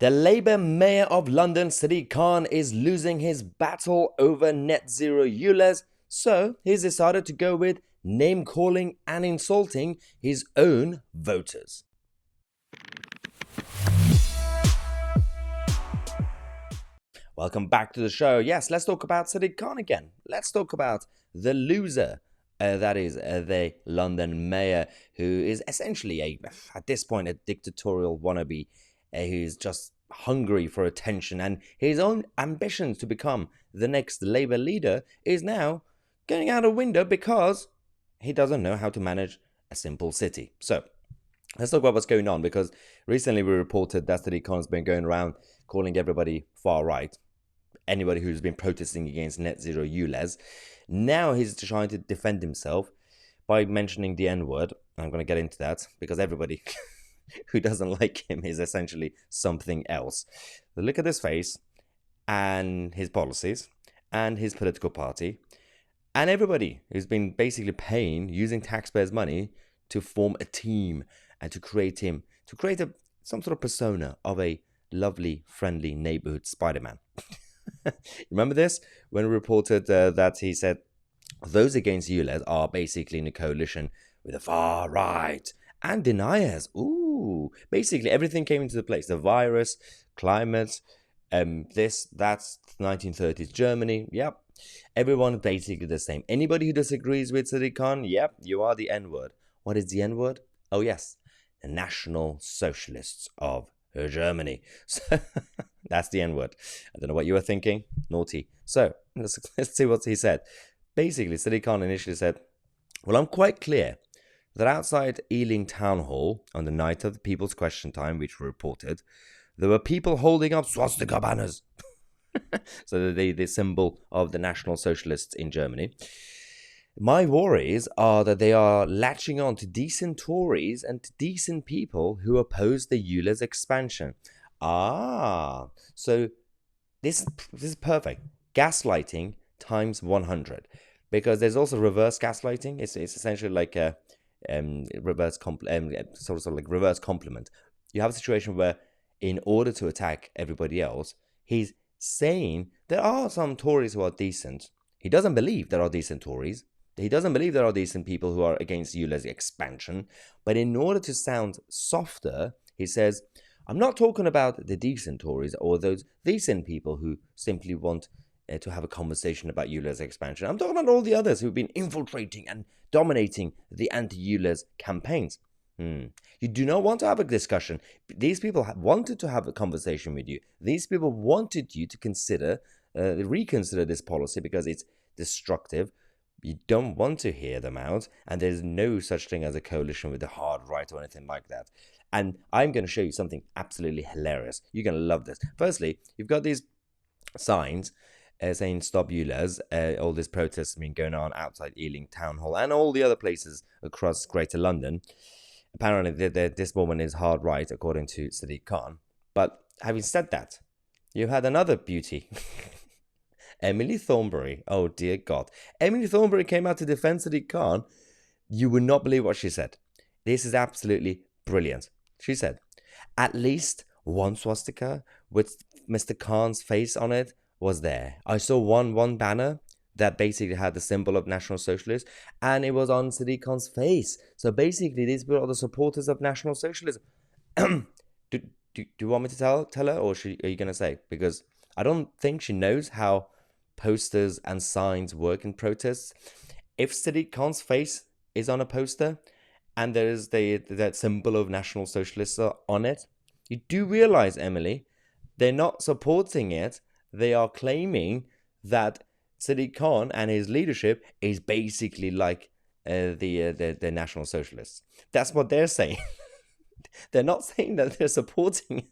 The Labour Mayor of London, Sadiq Khan, is losing his battle over net zero ULEZ, so he's decided to go with name-calling and insulting his own voters. Welcome back to the show. Yes, let's talk about Sadiq Khan again. Let's talk about the loser. That is the London mayor, who is essentially, at this point, a dictatorial wannabe who's just hungry for attention, and his own ambitions to become the next Labour leader is now going out a window because he doesn't know how to manage a simple city. So let's talk about what's going on, because recently we reported that Sadiq Khan's been going around calling everybody far right, anybody who's been protesting against net zero ULEZ. Now he's trying to defend himself by mentioning the N-word. I'm going to get into that because everybody who doesn't like him is essentially something else. So look at his face and his policies and his political party and everybody who's been basically paying, using taxpayers' money to form a team and to create some sort of persona of a lovely, friendly neighborhood Spider-Man. Remember this? When we reported that he said those against ULEZ are basically in a coalition with the far right and deniers. Ooh, basically everything came into place. The virus, climate, that's 1930s Germany. Yep. Everyone basically the same. Anybody who disagrees with Sadiq Khan, yep, you are the N-word. What is the N-word? Oh yes, the National Socialists of Germany. So that's the N-word. I don't know what you were thinking. Naughty. So let's see what he said. Basically, Sadiq Khan initially said, well, I'm quite clear that outside Ealing Town Hall on the night of the People's Question Time, which we reported, there were people holding up swastika banners. So the symbol of the National Socialists in Germany. My worries are that they are latching on to decent Tories and to decent people who oppose the ULEZ expansion. So this is perfect. Gaslighting times 100. Because there's also reverse gaslighting. It's essentially like a reverse reverse compliment. You have a situation where, in order to attack everybody else, he's saying there are some Tories who are decent. He doesn't believe there are decent Tories. He doesn't believe there are decent people who are against ULEZ expansion. But in order to sound softer, he says, I'm not talking about the decent Tories or those decent people who simply want to have a conversation about ULEZ expansion. I'm talking about all the others who've been infiltrating and dominating the anti-ULEZ campaigns. You do not want to have a discussion. These people wanted to have a conversation with you. These people wanted you to reconsider this policy because it's destructive. You don't want to hear them out, and there's no such thing as a coalition with the hard right or anything like that. And I'm going to show you something absolutely hilarious. You're going to love this. Firstly, you've got these signs saying stop ULEZ. All this protests have been going on outside Ealing Town Hall and all the other places across Greater London. Apparently, this woman is hard right, according to Sadiq Khan. But having said that, you had another beauty. Emily Thornberry. Oh, dear God. Emily Thornberry came out to defend Sadiq Khan. You would not believe what she said. This is absolutely brilliant. She said, at least one swastika with Mr. Khan's face on it was there. I saw one banner that basically had the symbol of National Socialists, and it was on Sadiq Khan's face. So basically, these people are the supporters of National Socialism. Do you want me to tell her, or are you going to say? Because I don't think she knows how posters and signs work in protests. If Sadiq Khan's face is on a poster and there is that symbol of National Socialists on it, you do realize, Emily, they're not supporting it. They are claiming that Sadiq Khan and his leadership is basically like the National Socialists. That's what they're saying. They're not saying that they're supporting it.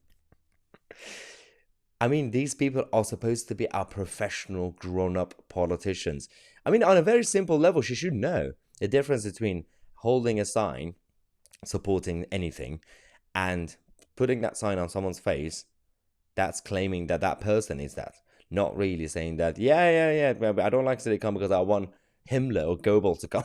I mean, these people are supposed to be our professional, grown-up politicians. I mean, on a very simple level, she should know the difference between holding a sign, supporting anything, and putting that sign on someone's face. That's claiming that that person is that. Not really saying that, yeah, I don't like Sadiq Khan because I want Himmler or Goebbels to come.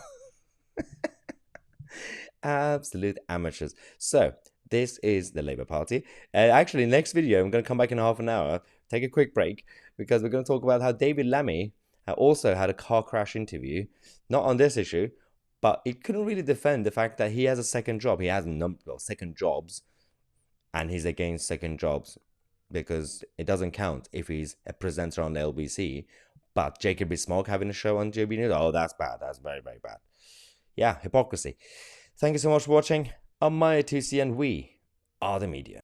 Absolute amateurs. So, This is the Labour Party. Actually, next video, I'm going to come back in half an hour, take a quick break, because we're going to talk about how David Lammy also had a car crash interview, not on this issue, but he couldn't really defend the fact that he has a second job. He has second jobs, and he's against second jobs because it doesn't count if he's a presenter on the LBC. But Jacob Rees-Mogg having a show on JB News, oh, that's bad. That's very, very bad. Yeah, hypocrisy. Thank you so much for watching. I'm Mahyar Tousi, and we are the media.